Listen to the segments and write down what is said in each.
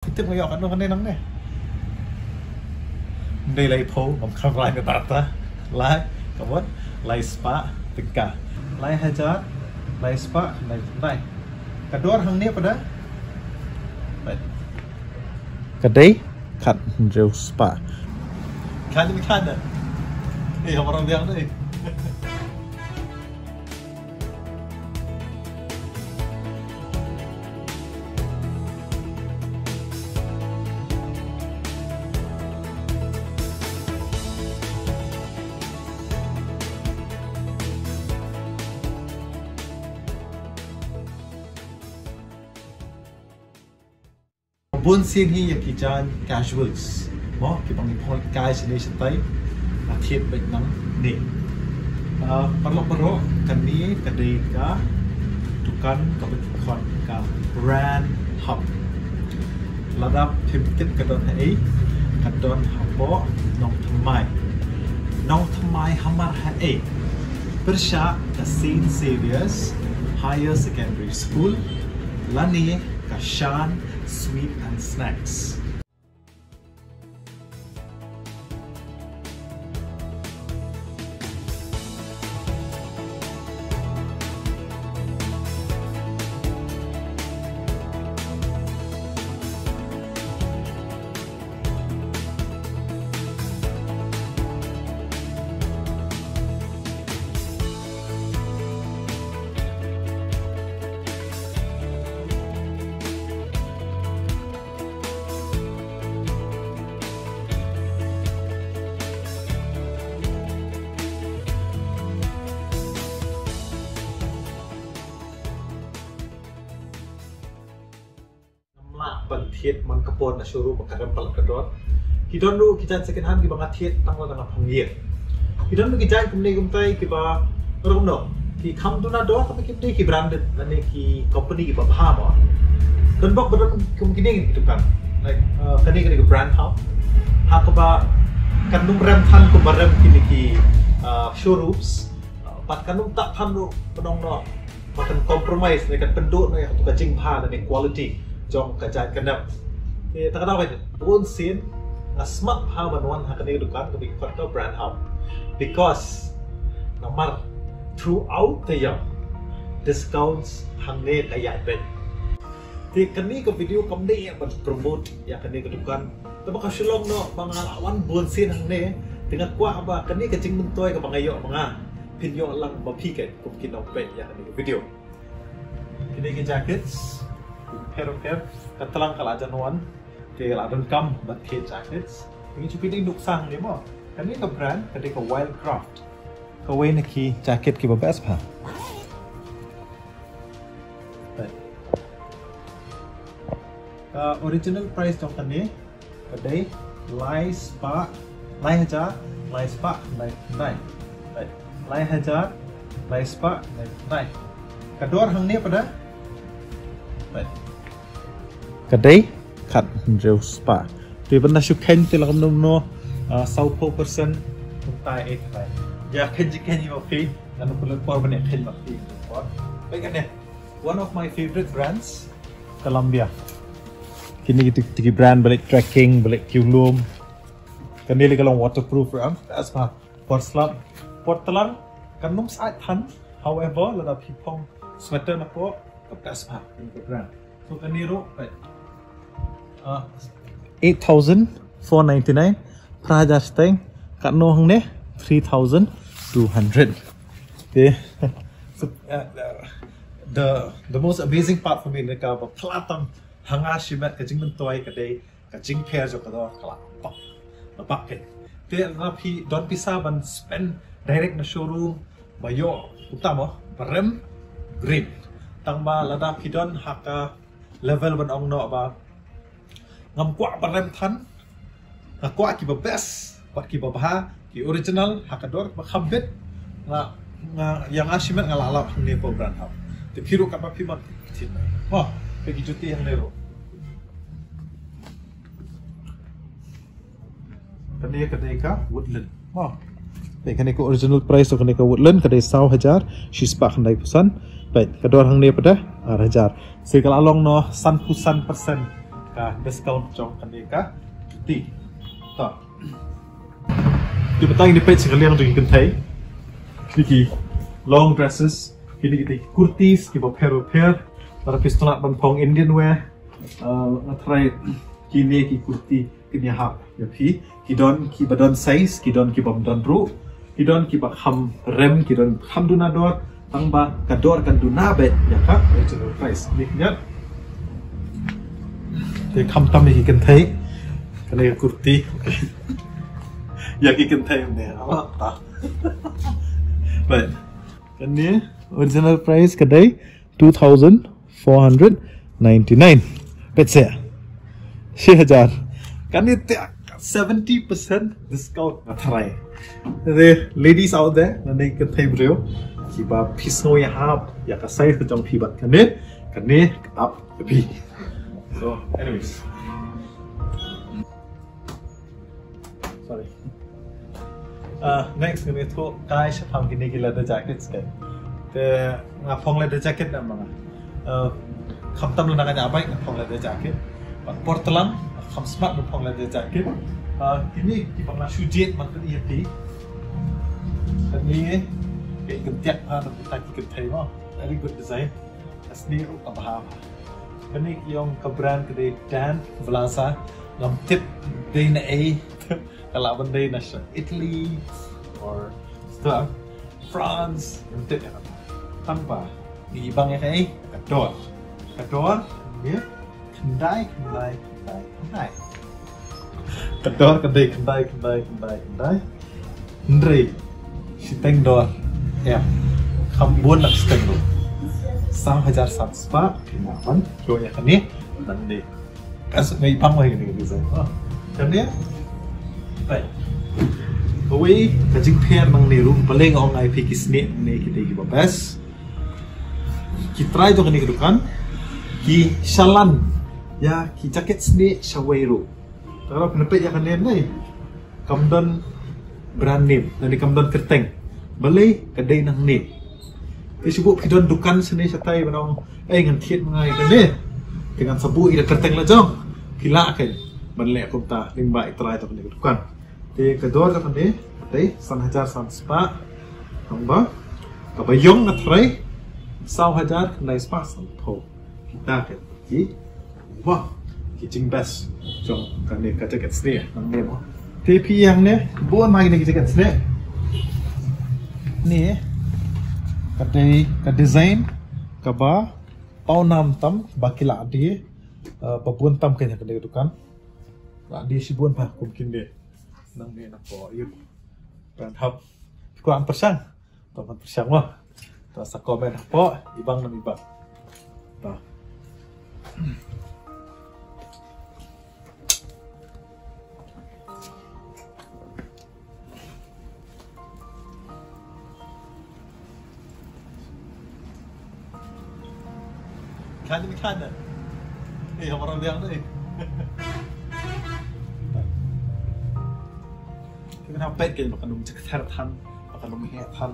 Itu mau yuk kan nang deh. Đây là phố mà không lại người ta lại có muốn lại spa tất cả lại hajar lại spa này cái đó hàng nếp pada cái đấy khăn rêu spa khăn gì khăn à thì không orang bilang đấy. Bun sin hi yang kijan casuals, mo kita panggil guys ini setai, akhir baik nang ni. Perlu kami kedai tukan kebetulan ka brand hub. Ladap pimtip kedon hai, kedon habo nong thamai hamar hai. Persya the Saint Saviour's Higher Secondary School, lani kashan sweet and snacks. Tiet man kapon na showroom makadam palang kadot. Hidon lu kita second hand kiba ngatiet tangla tangla pangir. Hidon lu kita kumne kumtai kiba orang no. Ki kam tu na dot tapi kimde ki branded nane ki company kiba bahama. Dan bok beran kumkini gitu kan. Like kani ki brand hub. Ha kiba kanung rem than kiba rem kini ki showrooms. Pat kanung tak than lu penong no. Makan compromise ne kan penduk ne tu ka jing pha nane quality. Jom kajian kendap. Tak tahu apa pun sin smart how banwan hakani dukan ke kota brand hub because nomor throughout the year discounts hangne kayak ben. Di kini ke video kami yang berpromote ya kini ke dukan. Tapi kasilong no pengalaman pun sin hangne dengan kuah apa kini kecing mentoy ke bangayok mga pinyo lang mapiket kumkin open ya kini video. Kini ke jackets. Pair katalang kalajan wan te ladan kam but kid jackets ini cukup ini duksang ni mo kani ka brand kani ka Wildcraft ka way na ki jacket ki babas pa original price jong kani kadai lai spa lai hajar lai spa lai hajar lai spa lai kador hang ni pada kadai kat rêu spa. Tuy vẫn là khen thì là không nông no 60% tai ấy phải. Ya khen như vậy phi là nó cũng có vấn đề khen mà phi. Vậy cái này one of my favorite brands Columbia. Kini kita brand balik trekking balik kiulum. Kan dia kalau waterproof ram as pa pot telang kan num sai than. However là people sweater na po as pa ini brand. So kan dia ro 8,499 Praja steng kat no hang ne 3,200. The most amazing part for me ne ka platam hanga shimat ka jing mentoi ka dei ka jing pair jo ka do kala pak na pak ke te na pi don pisa ban spend direct na showroom bayo utama barem green tang ba lada pi don haka level ban ong no ba ngam kwa barem than kwa ki ba best pat ki ba bah ki original hakador ba khabet nga yang asimet ngalala ni po brand hub te phiru ka pa phi ma tin oh pe ki juti yang lero kani ka woodland oh pe kani ko original price kani ka woodland kadai 100,000 shispa khandai pusan pe kador hang ne pada 8,000 sekala long no san pusan persen ka discount jong kani ka ti ta di batang ni page kalian tu ikan thai ki long dresses ki kurtis ki bo pair para pistola ban phong Indian wear try kini ki kurti kini hap ya pi ki badon size ki bom don ru ki ba ham rem ki ham dunador tang ba kador kan dunabe ya ka original price ni nya te kham tam ni kan thai kani kurti ya ki kan thai ne ala ta but kani original price kadai 2499 petse 6000 kani 70% discount athrai the ladies out there nani kan thai brio ki ba pisno ya hab ya ka size ka jong phi bat kani up pi so anyways sorry next kami tu kai shapam kini ki leather jackets ke te ngapong leather jacket na mga kham tam na kanya abay ngapong leather jacket portland kham smart ngapong leather jacket kini ki bang na sujet man kan iya pi kani ke gentiak ha na kita ki kentai mo very good design asli ru kabah kani yung ka brand kede Dan Vlasa lam tip day na a kalaban day na siya Italy or stuff France yung tip ya tanpa diibang ya kay kador dia kendai kador kendai ndre si teng dor ya khambun nak steng do 3,300 pinaman so ya kani dan di kas ngai pang mai ni bisa dan dia baik Oi, kajing pair mang niru paling ong ai pi kisne ne kita ki babas ki try to kani kedukan ki shalan ya ki jacket sne shawairu kalau penepet ya kani nai kamdan brand name dari kamdan kerteng balai kedai nang ni Facebook kidon dukan sini satai banong ngan thiet mangai kani dengan sabu ida kerteng la jong kila kan banle aku ta limba itrai to kani dukan te kedor ta kani te 3,300 namba kabayong atrai 1,000 kani spa sampo kita kan ki wah ki jing best jong kani ka jacket sne nang ne mo te pi yang ne buan mai ni jacket sne ni ka design ka ba pau nam tam bakila adi pabuan tam kanya kena dukan adi si buan pa mungkin dia nang ni nak po yun dan hab kurang persang taman persang wah ta sa comment po ibang nam ibang ta kan ni kan orang bilang ni kita pet ke makan num cek tan makan num he tan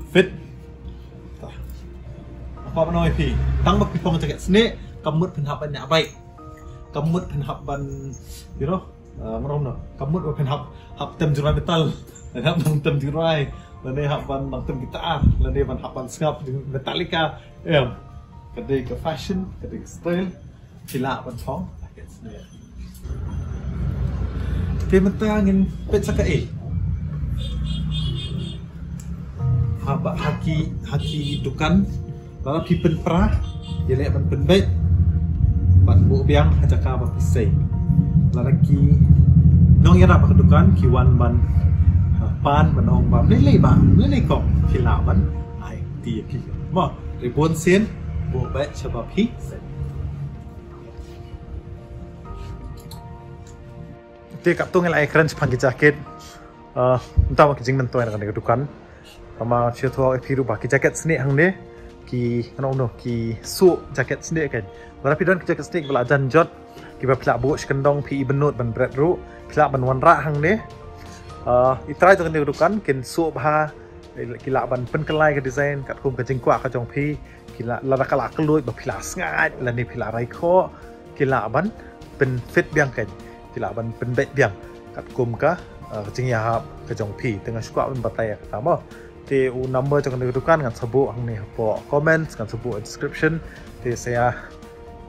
fit apa menoi pi tang bak pipong cek sne kamut penhap banyak baik kamut penhap ban you know merom no kamut penhap tem jurai metal dan hap tem jurai dan hap ban tem gitar dan ban hap ban skap Metallica kedai ke fashion, kedai ke style, sila ban phong, jacket sne. Te mentangin pet sakai. Haba haki dukan, lalu pipen perah, dia ban penbet, ban bu biang hajaka ba pisai. Lalaki nong yana ba dukan kiwan ban pan ban ong ba lele kok sila ban ai ti pi. Mo ribon sen buat sebab hi te kap tu ngelai keren sepagi jaket entah mak jing mentoy nak dukan sama cio piru baki jaket seni hang ne ki no ki su jaket seni kan tapi don jaket seni bela janjot ki ba plak bu skendong pi benut ban bread ru plak ban wanra hang ne itrai tu dukan ken su bah kila ban penkelai ke design kat kum ke jingkwa ka jong pi kila la kala keluy ba pila sngat la ni pila rai kho kila ban pen fit biang kan kila ban pen bet biang kat kum ka jing ya hap ke jong pi tengah suka ban batai kata mo ti u number jong kedudukan ngan sebut hang ni po comment ngan sebut description ti saya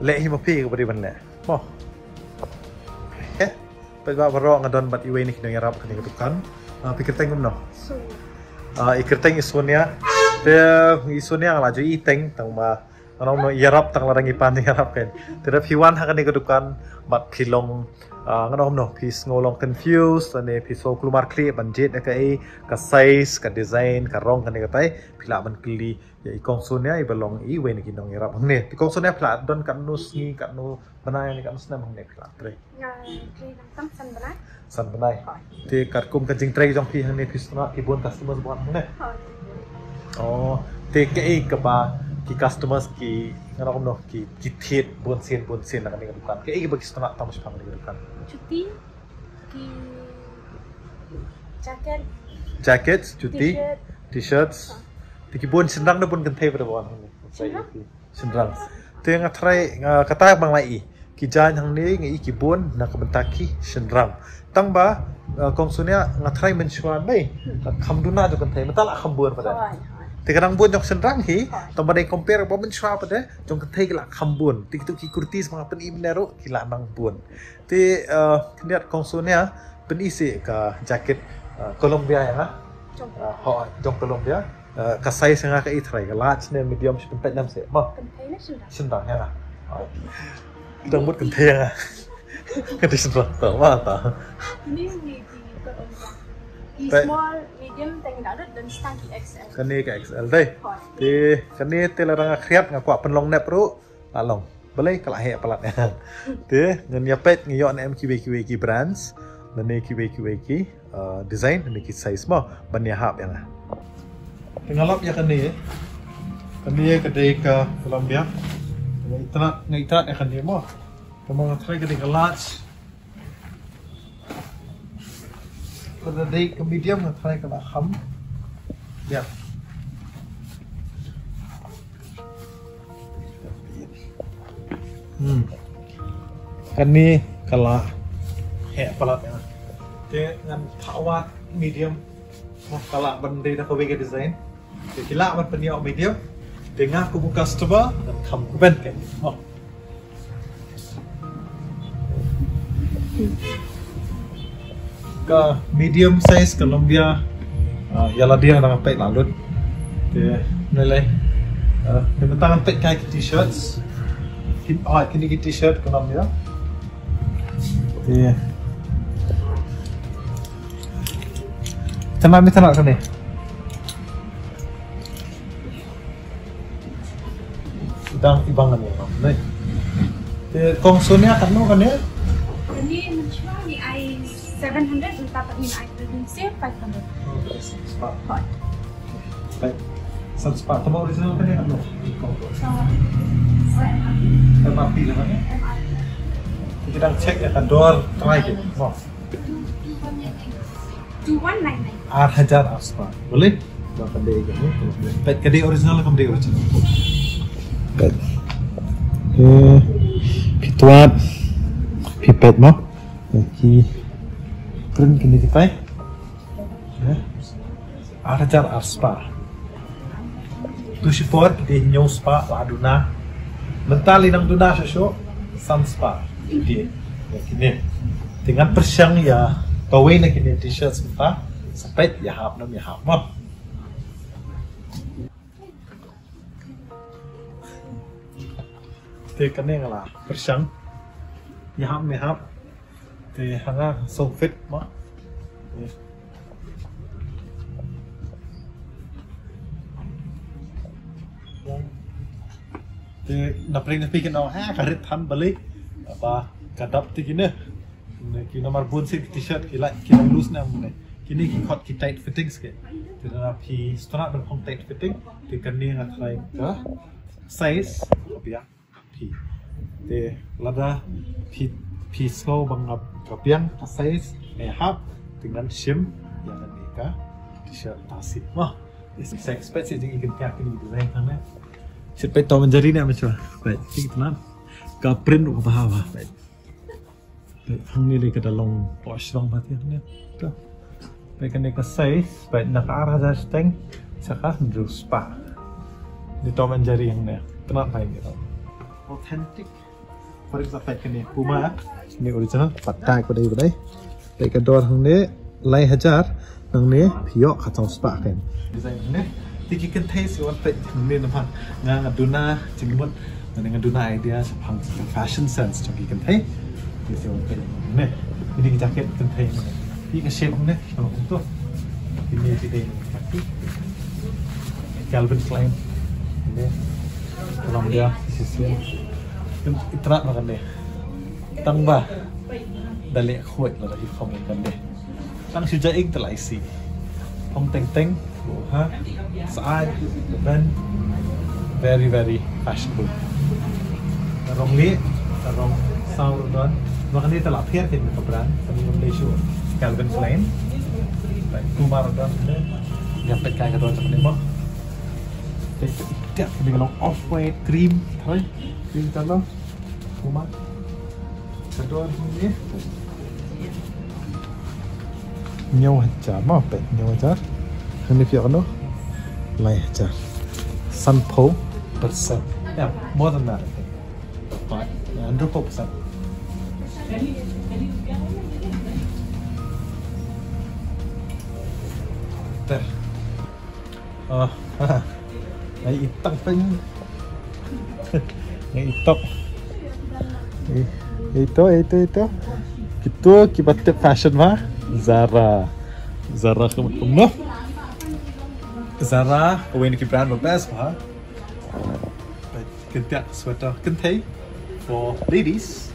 lek hi pi ke beri ban le moไปว่าบรองกันดอนบัดอีเวนี่คิดยังรับกันนี่ก็ทุกกันpikir tengok no ikir teng isunya isunya ngala jo iteng tang ma anong no yarap tang larang ipan yarap kan tidak piwan hakan ni kedukan bat pilong nganom no pis ngolong confused ane piso keluar clear banjit ka ka size ka design ka rong kan ni ka tai pila ban kli ya ikong sunya i belong i we ni kinong yarap ne ikong sunya pila don kan nus ni kan nu banai ni kan nus na ne pila tre san banai ti kat kum kan jing tre jong pi hang ni pisna ki bon customer bon ne oh ti ke ba ki customers ki nganom no ki tit bon sen na kan ni dukan ke bagi setengah tamu sepang ni dukan cuti ki jackets cuti t-shirts ki bon senrang na bon kan thai pada bon senrang tu yang try kata bang lai ki jan hang ni ngi ki bon na ka bentaki senrang tang ba kongsunya ngatrai mencuan mai khamduna jo kan thai matala khambur pada te kadang bon jong senrang hi tong badai compare ba menchua pada jong kan thai la khambun ti tu ki kurti sama pen imnero ki la nang bon te niat kongsunya pen isi ka jacket Colombia ya ho jong Colombia ka size nga ka itrai ka large ne medium pen pet nam se ma senrang ya kita buat kan ya kan senrang ta ma ta ni small medium teng darat dan stang ki XL kan ni ka XL dai ti kan ni te larang kriat nga kwa penlong nep ru along balai kala he palat ya ti ngan ya pet ngiyo na MQWQWQ brands dan ni QWQWQ design dan ni size mo ban ya hap yang tengalap ya kan ni kedai ka Colombia internet ya kan ni mo kamu ngatrai kedai ka large kedai ke medium ngatrai ka ham ya kan ni kala he palat ya te ngan thawat medium mo kala bandi na ko wege design te kila man penia medium te nga ko bu customer dan kham ko ben ke oh ka medium size Colombia yala dia nang pek lalut te nilai tangan pek kai t-shirts kini t-shirt Colombia te tenang kan ni sedang ibangan ya ni te kongsunya kan no kan ya ini mencuba ni I 700 dapat ni I produce 500 baik satu sepatu temu original kan ya no MRP lah kan ya kita cek ya kan door try gitu no 2199 8,000 aspa boleh bahkan dia ini pet kedai original kan kedai original pet pituat pipet mo ki print kini dipai 8,000 aspa tu support di new spa aduna mentali nang duna sosok sun spa dia kini dengan persiang ya kawin na kini t-shirt semua sampai ya hap nam ya hap mo te kane ngala persiang ya hap me hap te hanga so fit mo te napring na pikin au ha karit than balik apa kadap tikine ki nomor bun sih t-shirt ki loose na mun kini ki hot ki tight fittings ke tidak pi setengah berpong tight fitting di kini ngatai ke size biar pi de lada pi slow bangap kapiang size hap dengan shim yang mereka t-shirt tasik wah saya expect sih jadi ikan kini design kan ya siapa tahu menjadi ni macam baik kita nak Ka print ko bahawa. Hang nili kada long wash long pati ne. Ka. Baik kan ka size, baik nak arah dah steng, saka juice pa. Di Tom and Jerry yang ne. Kenapa gitu? Authentic. For example kan ni Puma, ni original, patai ko dai badai. Baik ka dor hang ne lai hajar nang ne phiok khatong spa kan. Design ne. Tiki kan taste wan pet ni nampak ngang aduna jengmut dengan aduna idea sepang fashion sense jong kan tai. This is okay. Nih, ini jaket kentai. Ini shape nih, kalau untuk ini tidak kaki. Calvin Klein. Ini kalau dia sisi iterat makan deh. Tambah dalek kuat lah dari komen kan deh. Tang sudah ing telah isi. Hong teng teng, ha, saat dan very fashionable. Tarong ni, tarong sound don. Makan dia telah appear ke brand kami Malaysia Calvin Klein baik Puma dan yang pakai kedua macam ni mah tidak dengan off white cream thôi cream kalau Puma kedua ni nhau hajar mah apa nhau hajar ini view kan lai hajar Sunpo persen ya more than that but 100%. Ter, ngày itak pun, ngày itak, itu, kita kibat fashion mah, Zara kamu, Zara, kau ini brand berbeza mah, kita sweater kentai for ladies.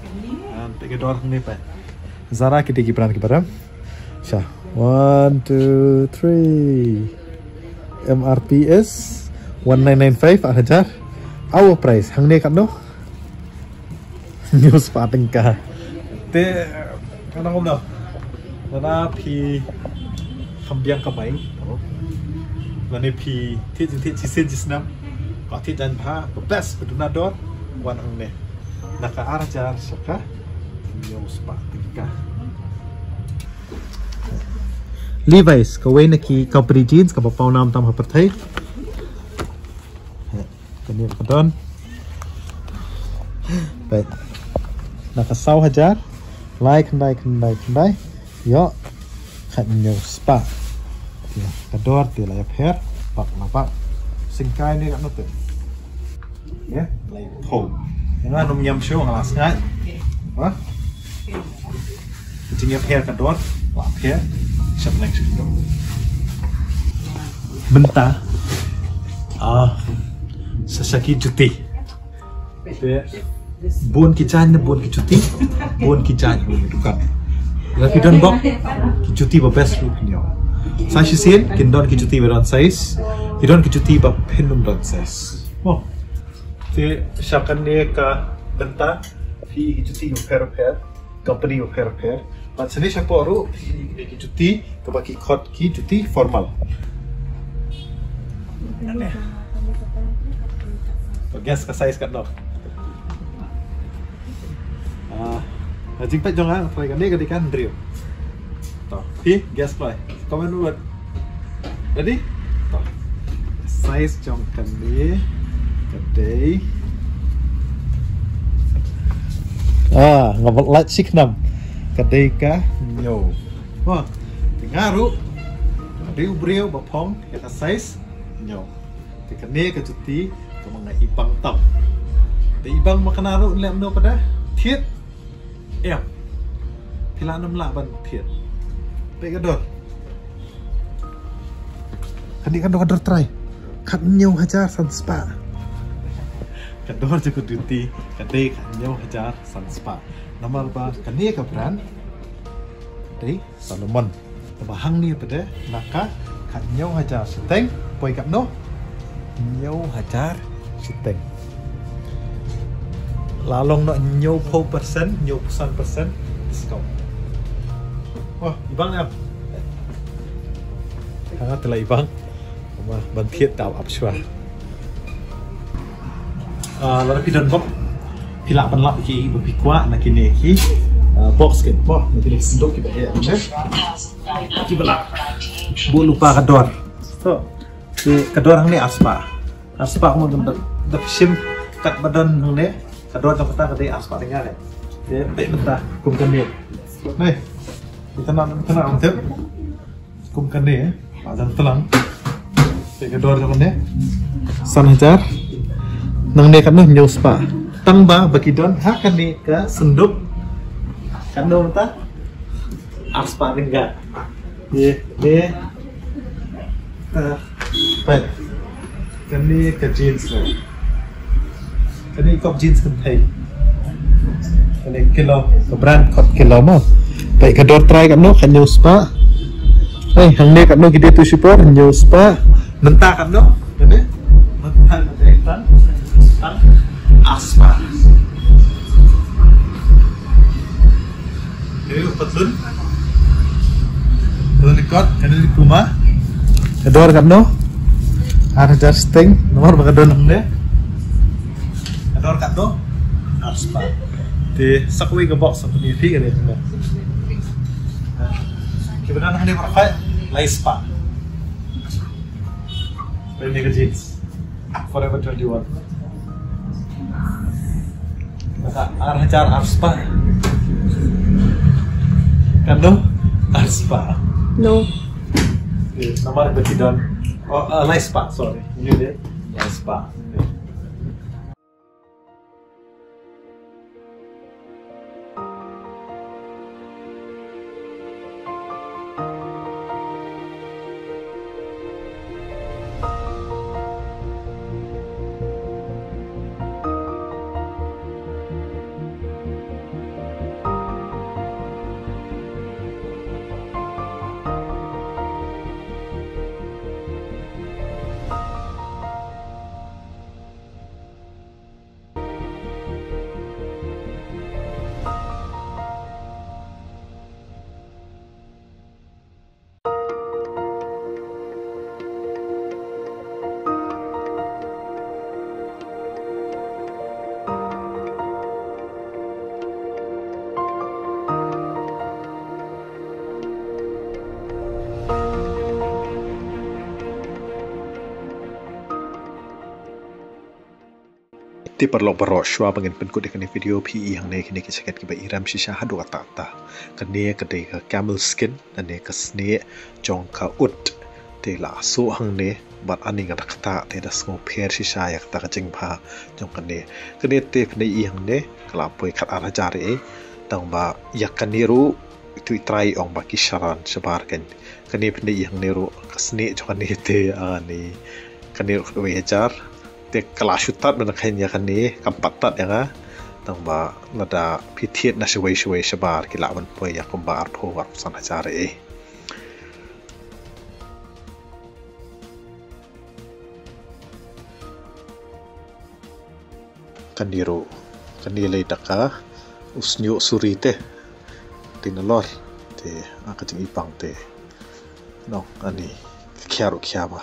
Tiga dolar ni pak. Zara kita brand kepada. Syah. 1, 2, 3. MRPS 1995 hajar. Our price hang ni kat no. News pating ka. Te kanang om no. Nana pi kambiang kamai. Nani pi tit cisin cisnam. Kau tit dan pa best keduna dor. Wan hang ni. Naka arjar saka. News pating ka. Levi's, kawai naki company jeans, kau bapau nam tam hapertai. Kini kedon. Baik. Nakasau hajar. Lai kendai. Yo. Kat news pa. Dia kedor dia layap hair. Pak napak. Singkai ni kat nutut. Ya, lay po. Yang anu nyam show ngalas ngai. Wah. Jingnya hair kedor. Lap hair. Siap langsung dong. Bentar. Sesaki cuti. Bon kijan cuti. Bon kijan bukan. Tapi don bok cuti bebas lu punya. Saya sih kindon cuti beron size. Kindon cuti bab penum beron size. Oh. Te syakan dia ke bentar. Pi cuti repair. Company repair. Macam ni siapa orang ki cuti kebaki kot ki cuti formal. Guess ke size kat dok. Jing pat jangan try kan dia kadikan drill. Toh, pi guess play. Komen dulu. Ready? Toh. Size jong kan ni. Kedai. Ngabak light siknam. Kedai ka nyo. Wah, ngaruh. Riu beriu bapong ya size nyo. Tekane ke cuti ke mga ibang tam. Di ibang makanaru lem no pada thiet. Pila nam laban thiet. Baik kador. Kador try. Kat nyo hajar san spa. Kador cukup duty. Kedai kat nyo hajar san spa. Nama apa? Kani ke brand dari Salomon. Bahang ni pada naka kat nyau hajar seteng. Poi kat no nyau hajar seteng. Lalong no nyau 4%, nyau 1% discount. Wah, ibang apa? Hangat telah ibang. Mah bantiet tahu absua. Lalu pidon bok. kila penlap ki berpikwa nak kini ki box kan boh nak kini sendok kita ya ki belak bu lupa kador so ki kador hang ni aspa mau dak sim kat badan hang ni kador tak peta kata aspa tinggal ya baik betah kum kan ni nih kita nak untuk kum kan ni pasang telang kador macam ni san hajar nang ni kan nyo spa tang ba bakidon ha kan ni ke senduk kan do ta aspa tinggal ye baik kan ni ke jeans kan ni kop jeans kan thai kan ni kilo ke brand kop kilo mo baik kador try kan no kan nyo spa hang ni kan no gede tu support nyo spa mentah kan no kan ni mentah kan aspa ini patlun ikut kan di rumah kedor kan no ada sting nomor bakadon namanya kedor kan no aspa di sakwi ke box seperti ini kan ya kebenaran hari berapa lay spa ini ke jeans Forever 21 Arhajar Arspa kan dong Arspa No. Nomor Betidon Laispa sorry ini deh Laispa ti perlo paro shwa bangin pen kudek ni video PE hang ne kini kisaket ki ba iram shisha hadu kata ta kene kedai ka camel skin ane ka sne jong ka ut te la so hang ne bat ani ga kata te da smo pher shisha yak ta ka jing pha jong kene te pne I hang ne kala poi khat ara jare e tang ba yak kaniru tu try ong ba kisharan shabar ken kene pne I hang ne ro ka sne jong kane te ani kaniru we jar te kala shutat man khain ya kan ni kampatat ya ga tang ba lada pithiet na shwei shabar ki lawan poi ya kum bar pho war san hajare e kaniro kanile taka usnyo surite tinalor te akating ipang te no ani khyaro khyaba